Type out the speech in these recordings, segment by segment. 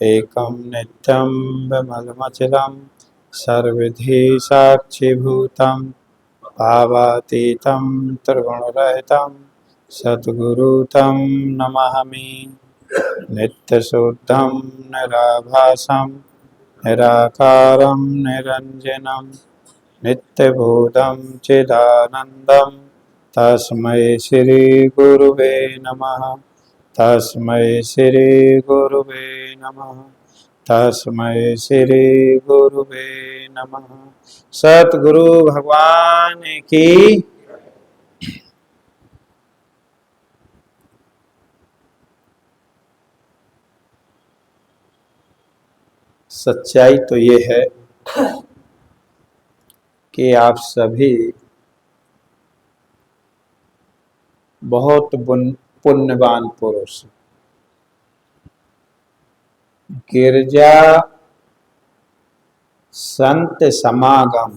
एकं नित्यं विमलमचलं सर्वविधि साक्षिभूतं भावातीतं त्रिगुणरहितं सद्गुरुं नमामि। नित्यशुद्धं निराभासं निराकारं निरञ्जनं नित्यबोधं चिदानन्दं तस्मै श्री गुरुवे नमः। तस्मै श्री गुरुवे नमः। तस्मै श्री गुरुवे नमः। सतगुरु भगवान की। सच्चाई तो ये है कि आप सभी बहुत पुण्यवान पुरुष। गिरजा संत समागम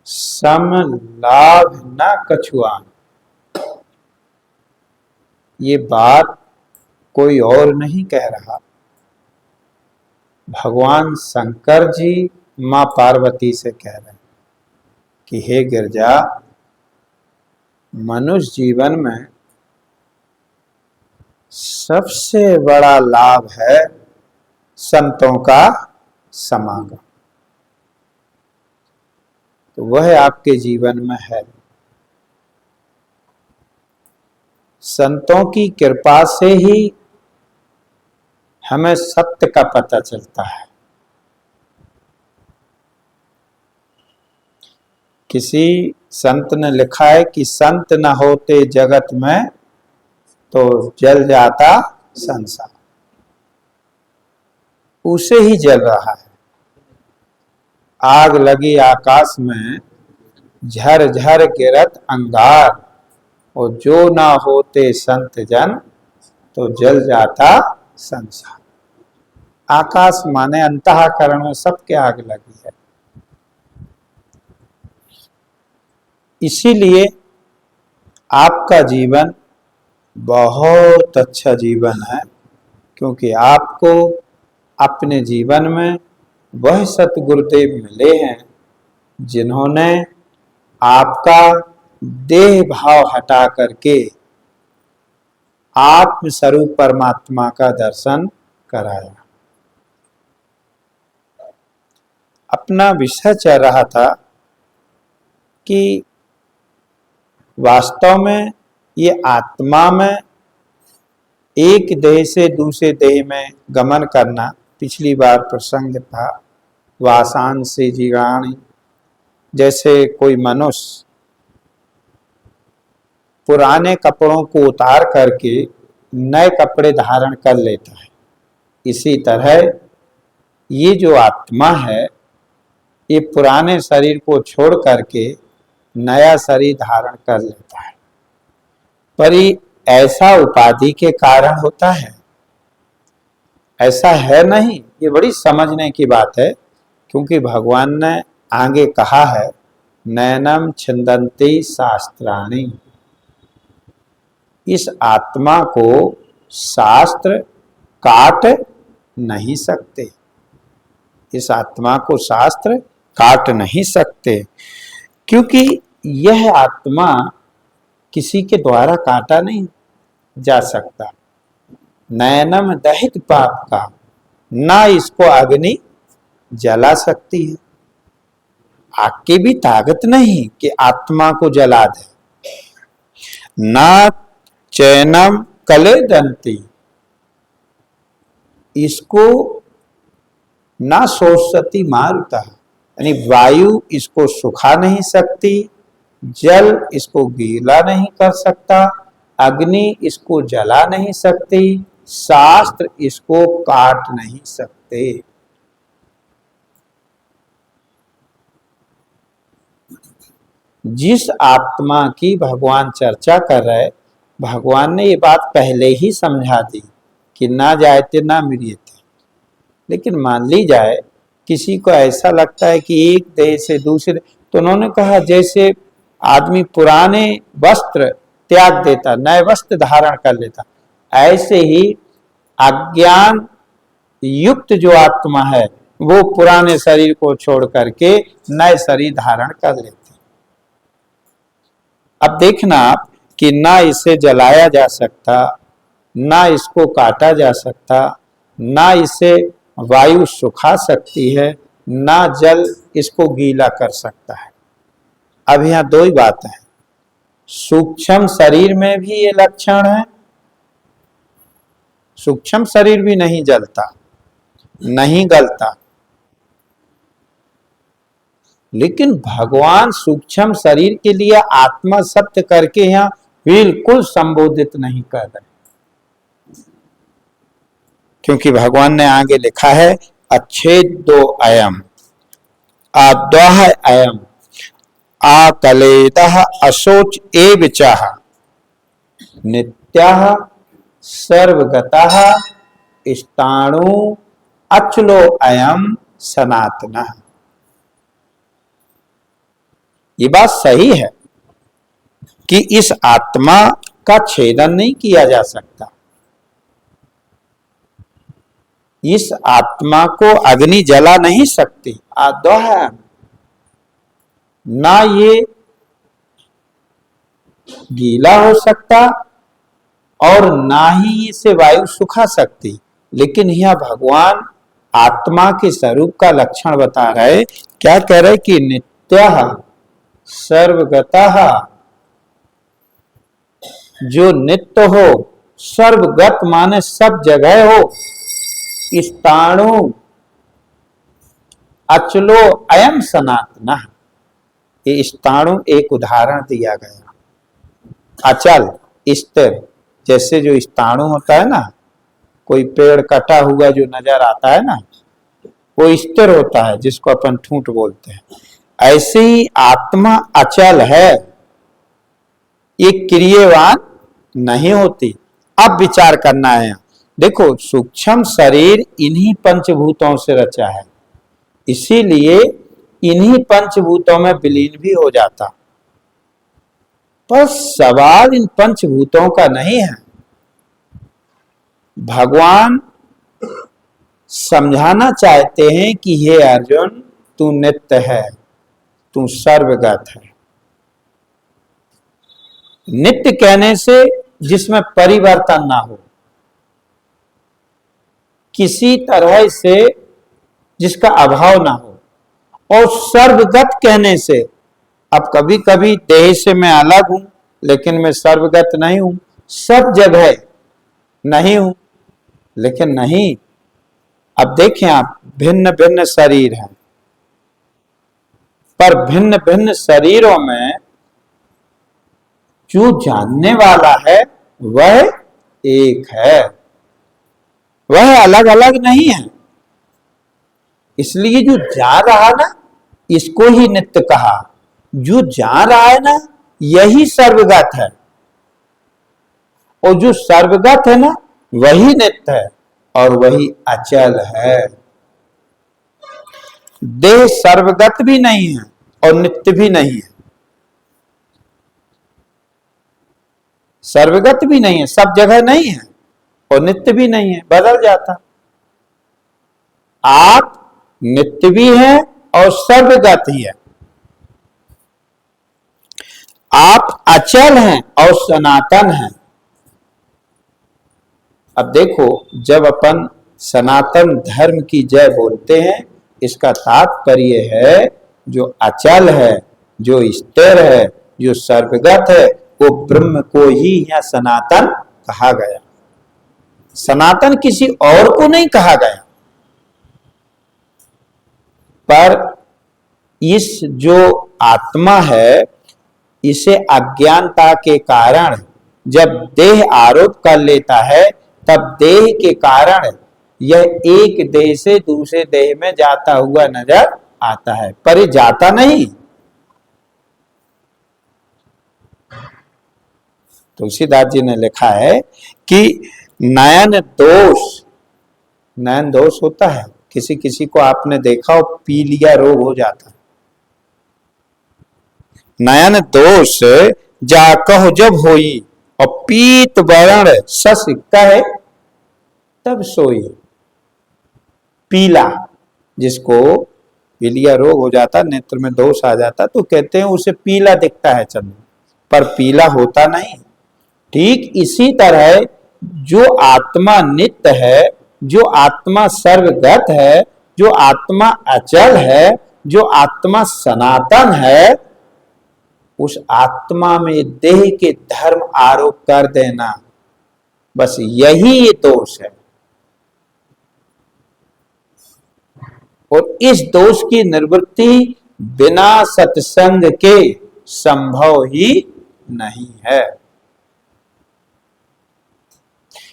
सम लाभ न कछुआन। ये बात कोई और नहीं कह रहा, भगवान शंकर जी मां पार्वती से कह रहे हैं कि हे गिरजा, मनुष्य जीवन में सबसे बड़ा लाभ है संतों का समागम। तो वह आपके जीवन में है। संतों की कृपा से ही हमें सत्य का पता चलता है। किसी संत ने लिखा है कि संत न होते जगत में तो जल जाता संसार। उसे ही जल रहा है। आग लगी आकाश में झर झर गिरत अंगार, और जो ना होते संत जन तो जल जाता संसार। आकाश माने अंतःकरण में सबके आग लगी है। इसीलिए आपका जीवन बहुत अच्छा जीवन है, क्योंकि आपको अपने जीवन में वह सतगुरुदेव मिले हैं जिन्होंने आपका देह भाव हटा करके आत्म स्वरूप परमात्मा का दर्शन कराया। अपना विषय चल रहा था कि वास्तव में ये आत्मा में एक देह से दूसरे देह में गमन करना, पिछली बार प्रसंग था वासान से जीवाणी। जैसे कोई मनुष्य पुराने कपड़ों को उतार करके नए कपड़े धारण कर लेता है, इसी तरह ये जो आत्मा है ये पुराने शरीर को छोड़ करके नया शरीर धारण कर लेता है। पर ये ऐसा उपाधि के कारण होता है, ऐसा है नहीं। ये बड़ी समझने की बात है, क्योंकि भगवान ने आगे कहा है नैनम छिन्दन्ति शास्त्राणि। इस आत्मा को शास्त्र काट नहीं सकते। इस आत्मा को शास्त्र काट नहीं सकते, क्योंकि यह आत्मा किसी के द्वारा काटा नहीं जा सकता। नैनम दहित पाप का, ना इसको अग्नि जला सकती है। आग की भी ताकत नहीं कि आत्मा को जला दे। ना चैनम कलेदंती, इसको ना शोषती मारुता, यानी वायु इसको सुखा नहीं सकती, जल इसको गीला नहीं कर सकता, अग्नि इसको जला नहीं सकती, शास्त्र इसको काट नहीं सकते। जिस आत्मा की भगवान चर्चा कर रहे, भगवान ने ये बात पहले ही समझा दी कि ना जायते ना मृत्यते। लेकिन मान ली जाए किसी को ऐसा लगता है कि एक देह से दूसरे, तो उन्होंने कहा जैसे आदमी पुराने वस्त्र त्याग देता, नए वस्त्र धारण कर लेता, ऐसे ही अज्ञान युक्त जो आत्मा है वो पुराने शरीर को छोड़ करके नए शरीर धारण कर लेते। अब देखना आप कि ना इसे जलाया जा सकता, ना इसको काटा जा सकता, ना इसे वायु सुखा सकती है, ना जल इसको गीला कर सकता है। अब यहां दो ही बातें हैं, सूक्ष्म शरीर में भी ये लक्षण है, सूक्ष्म शरीर भी नहीं जलता, नहीं गलता, लेकिन भगवान सूक्ष्म शरीर के लिए आत्मा सत्य करके यहां बिल्कुल संबोधित नहीं कर रहे, क्योंकि भगवान ने आगे लिखा है अच्छेदो अयम आद्वाह अयम आकलेदः अशोच एव चाह नित्यः सर्वगतः स्थाणु अचलो अयम सनातनः। ये बात सही है कि इस आत्मा का छेदन नहीं किया जा सकता, इस आत्मा को अग्नि जला नहीं सकती, आद्वाह, ना ये गीला हो सकता और ना ही इसे वायु सुखा सकती। लेकिन यह भगवान आत्मा के स्वरूप का लक्षण बता रहे, क्या कह रहे कि नित्यः सर्वगतः, जो नित्य हो, सर्वगत माने सब जगह हो, स्थाणु अचलो अयम सनातनः। ये स्थाणु एक उदाहरण दिया गया, अचल स्थिर, जैसे जो स्थाणु होता है ना, कोई पेड़ कटा हुआ जो नजर आता है ना, वो स्थिर होता है जिसको अपन ठूंठ बोलते हैं। ऐसे ही आत्मा अचल है, ये क्रियावान नहीं होती। अब विचार करना है, देखो सूक्ष्म शरीर इन्हीं पंचभूतों से रचा है, इसीलिए इन्हीं पंचभूतों में विलीन भी हो जाता। पर सवाल इन पंचभूतों का नहीं है, भगवान समझाना चाहते हैं कि हे अर्जुन, तू नित्य है, तू सर्वगत है। नित्य कहने से जिसमें परिवर्तन ना हो, किसी तरह से जिसका अभाव ना हो, और सर्वगत कहने से, अब कभी कभी देह से मैं अलग हूं लेकिन मैं सर्वगत नहीं हूं, सब जगह नहीं हूं लेकिन नहीं। अब देखें आप, भिन्न भिन्न शरीर हैं, पर भिन्न भिन्न शरीरों में जो जानने वाला है वह एक है, वह अलग अलग नहीं है। इसलिए जो जान रहा ना, इसको ही नित्य कहा। जो जान रहा है ना, यही सर्वगत है, और जो सर्वगत है ना, वही नित्य है और वही अचल है। देह सर्वगत भी नहीं है और नित्य भी नहीं है, सर्वगत भी नहीं है, सब जगह नहीं है, और नित्य भी नहीं है, बदल जाता। आप नित्य भी हैं और सर्वगत ही है, आप अचल हैं और सनातन हैं। अब देखो, जब अपन सनातन धर्म की जय बोलते हैं, इसका तात्पर्य है जो अचल है, जो स्थिर है, जो सर्वगत है, वो ब्रह्म को ही यहाँ सनातन कहा गया। सनातन किसी और को नहीं कहा गया। पर इस जो आत्मा है, इसे अज्ञानता के कारण जब देह आरोप कर लेता है, तब देह के कारण यह एक देह से दूसरे देह में जाता हुआ नजर आता है, पर ये जाता नहीं। तुलसीदास जी ने लिखा है कि नयन दोष होता है, किसी किसी को आपने देखा हो, पीलिया रोग हो जाता है। नयन दोष जा कहो जब होई, और पीत वरण सस है, तब सोई। पीला, जिसको पीलिया रोग हो जाता, नेत्र में दोष आ जाता, तो कहते हैं उसे पीला दिखता है चंद्रमा, पर पीला होता नहीं। ठीक इसी तरह जो आत्मा नित्य है, जो आत्मा सर्वगत है, जो आत्मा अचल है, जो आत्मा सनातन है, उस आत्मा में देह के धर्म आरोप कर देना, बस यही ये दोष है। और इस दोष की निवृत्ति बिना सत्संग के संभव ही नहीं है।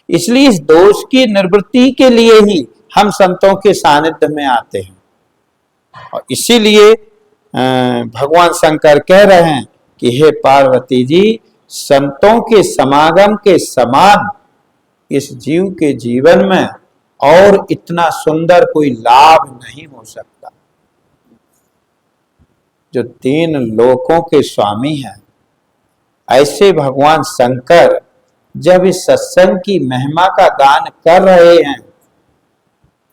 इसलिए इस दोष की निवृत्ति के लिए ही हम संतों के सानिध्य में आते हैं। और इसीलिए भगवान शंकर कह रहे हैं कि हे पार्वती जी, संतों के समागम के समान इस जीव के जीवन में और इतना सुंदर कोई लाभ नहीं हो सकता। जो 3 लोकों के स्वामी हैं, ऐसे भगवान शंकर जब इस सत्संग की महिमा का गान कर रहे हैं,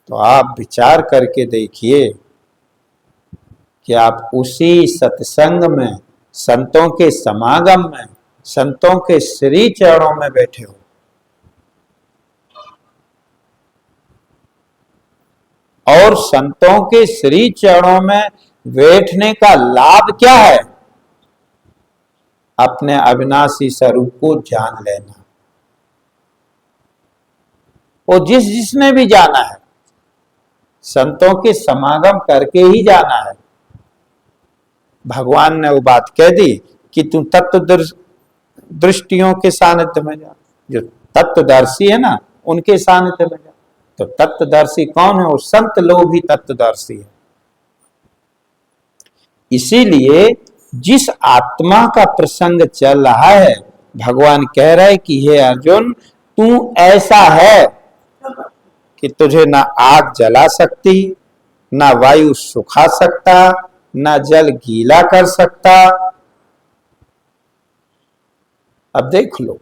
तो आप विचार करके देखिए कि आप उसी सत्संग में, संतों के समागम में, संतों के श्री चरणों में बैठे हो। और संतों के श्री चरणों में बैठने का लाभ क्या है? अपने अविनाशी स्वरूप को जान लेना। और जिसने भी जाना है, संतों के समागम करके ही जाना है। भगवान ने वो बात कह दी कि तुम तत्व दृष्टियों के सानिध्य में जा। जो तत्वदर्शी है ना, उनके सानिध्य में जा। तो तत्वदर्शी कौन है? वो संत लोग ही तत्वदर्शी है। इसीलिए जिस आत्मा का प्रसंग चल रहा है, भगवान कह रहे हैं कि हे अर्जुन, तू ऐसा है कि तुझे ना आग जला सकती, ना वायु सुखा सकता, ना जल गीला कर सकता। अब देख लो,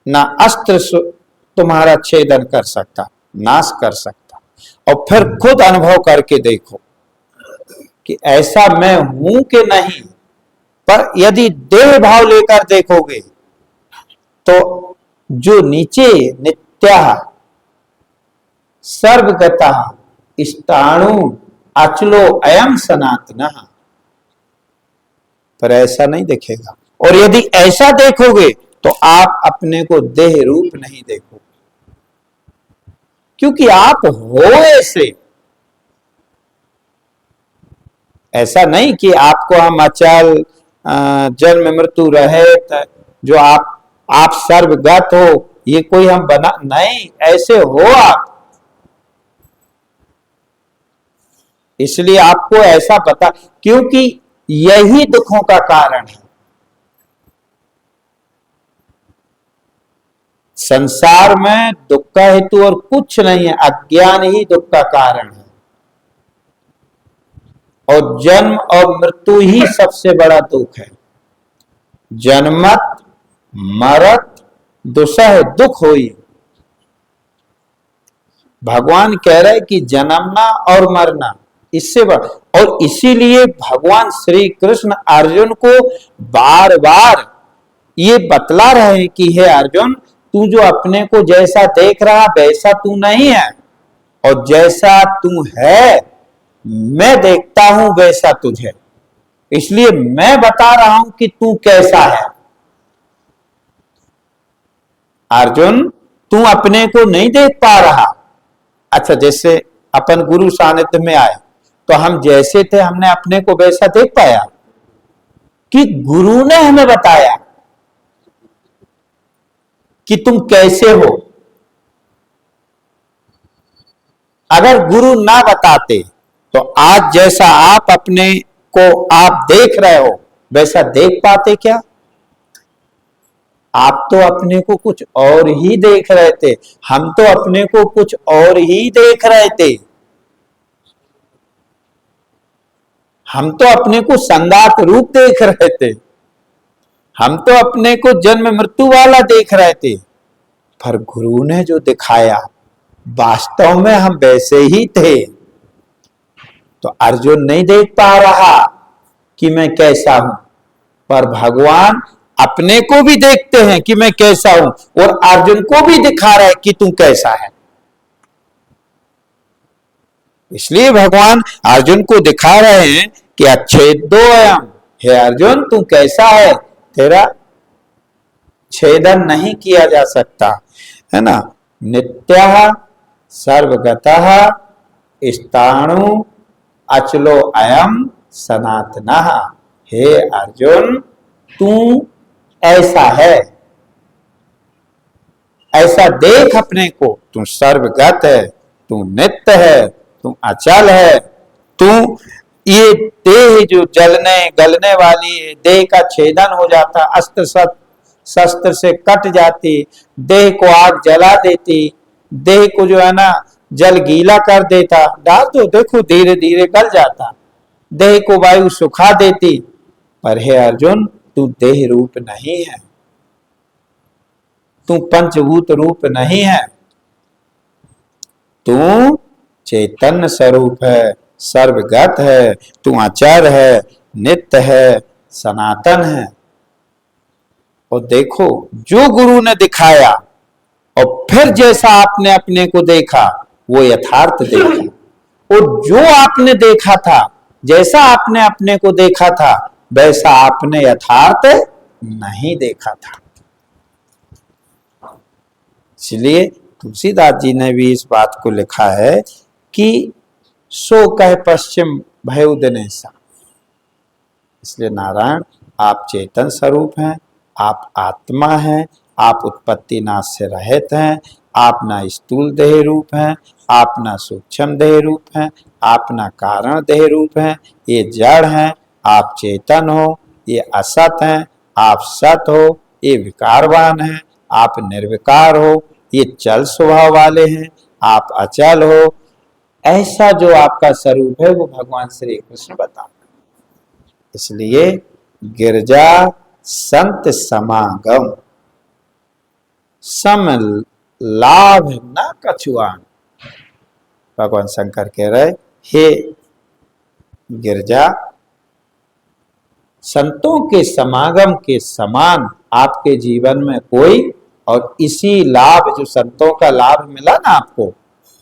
ना अस्त्र तुम्हारा छेदन कर सकता, नाश कर सकता। और फिर खुद अनुभव करके देखो कि ऐसा मैं हूं कि नहीं। पर यदि देह भाव लेकर देखोगे तो जो नीचे नित्या सर्वगता स्थाणु अचलो अयम सनातनः, पर ऐसा नहीं देखेगा। और यदि ऐसा देखोगे तो आप अपने को देह रूप नहीं देखोगे, क्योंकि आप हो ऐसे। ऐसा नहीं कि आपको हम अचल जन्म मृत्यु रहित, जो आप सर्वगत हो, ये कोई हम बना नहीं, ऐसे हो आप। इसलिए आपको ऐसा पता, क्योंकि यही दुखों का कारण है। संसार में दुख का हेतु और कुछ नहीं है, अज्ञान ही दुख का कारण है। और जन्म और मृत्यु ही सबसे बड़ा दुख है। जन्मत मरत दुसह दुख होई। भगवान कह रहे कि जन्मना और मरना इससे बड़ा। और इसीलिए भगवान श्री कृष्ण अर्जुन को बार बार ये बतला रहे हैं कि हे अर्जुन, तू जो अपने को जैसा देख रहा वैसा तू नहीं है, और जैसा तू है मैं देखता हूं वैसा तुझे। इसलिए मैं बता रहा हूं कि तू कैसा है। अर्जुन, तू अपने को नहीं देख पा रहा। अच्छा, जैसे अपन गुरु सानिध्य में आए तो हम जैसे थे हमने अपने को वैसा देख पाया कि गुरु ने हमें बताया कि तुम कैसे हो। अगर गुरु ना बताते तो आज जैसा आप अपने को आप देख रहे हो वैसा देख पाते क्या? आप तो अपने को कुछ और ही देख रहे थे, हम तो अपने को कुछ और ही देख रहे थे। हम तो अपने को संगात रूप देख रहे थे, हम तो अपने को जन्म मृत्यु वाला देख रहे थे। पर गुरु ने जो दिखाया वास्तव में हम वैसे ही थे। तो अर्जुन नहीं देख पा रहा कि मैं कैसा हूं, पर भगवान अपने को भी देखते हैं कि मैं कैसा हूं, और अर्जुन को भी दिखा रहा है कि तू कैसा है। इसलिए भगवान अर्जुन को दिखा रहे हैं कि अच्छेदो अयम, हे अर्जुन तू कैसा है, तेरा छेदन नहीं किया जा सकता, है ना। नित्यः सर्वगतः स्थाणु अचलो अयम सनातनः, हे अर्जुन तू ऐसा है, ऐसा देख अपने को, तू सर्वगत है, तू नित्य है, तू अचल है, तू ये देह जो जलने गलने वाली है, देह का छेदन हो जाता, अस्त्र शस्त्र से कट जाती, देह को आग जला देती, देह को जो है ना जल गीला कर देता, डाल दो देखो धीरे धीरे गल जाता, देह को वायु सुखा देती, पर हे अर्जुन तू देह रूप नहीं है, तू पंचभूत रूप नहीं है, तू चैतन्य स्वरूप है, सर्वगत है, तू अचर है, नित्य है, सनातन है। और देखो जो गुरु ने दिखाया और फिर जैसा आपने अपने को देखा वो यथार्थ देखा, और जो आपने देखा था, जैसा आपने अपने को देखा था, वैसा आपने यथार्थ नहीं देखा था। इसलिए तुलसीदास जी ने भी इस बात को लिखा है कि सो कह पश्चिम भय दिनेशा। इसलिए नारायण आप चेतन स्वरूप हैं, आप आत्मा हैं, आप उत्पत्ति नाश से रहित हैं, आप ना स्थूल देह रूप हैं, आप ना सूक्ष्म देह रूप हैं, आप ना कारण देह रूप हैं, ये जड़ हैं, आप चेतन हो, ये असत हैं, आप सत हो, ये विकारवान हैं, आप निर्विकार हो, ये चल स्वभाव वाले हैं, आप अचल हो। ऐसा जो आपका स्वरूप है वो भगवान श्री कृष्ण बता। इसलिए गिरजा संत समागम सम लाभ न कछुआन, भगवान शंकर कह रहे हे गिरजा संतों के समागम के समान आपके जीवन में कोई, और इसी लाभ जो संतों का लाभ मिला ना आपको,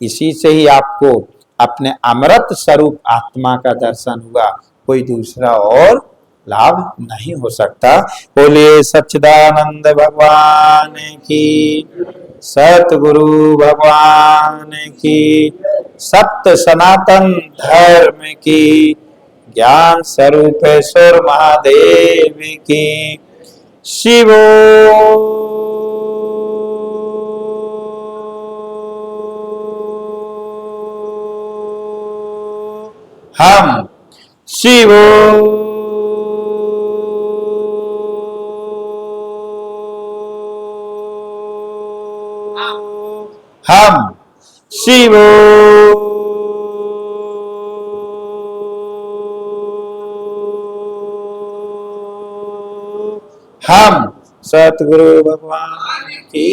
इसी से ही आपको अपने अमृत स्वरूप आत्मा का दर्शन हुआ, कोई दूसरा और लाभ नहीं हो सकता। बोलिए सच्चिदानंद भगवान की, सतगुरु भगवान की, सत्य सनातन धर्म की, ज्ञान स्वरूपेश्वर महादेव की। शिवो हम, शिवो हम, शिवो हम। सतगुरु भगवान की।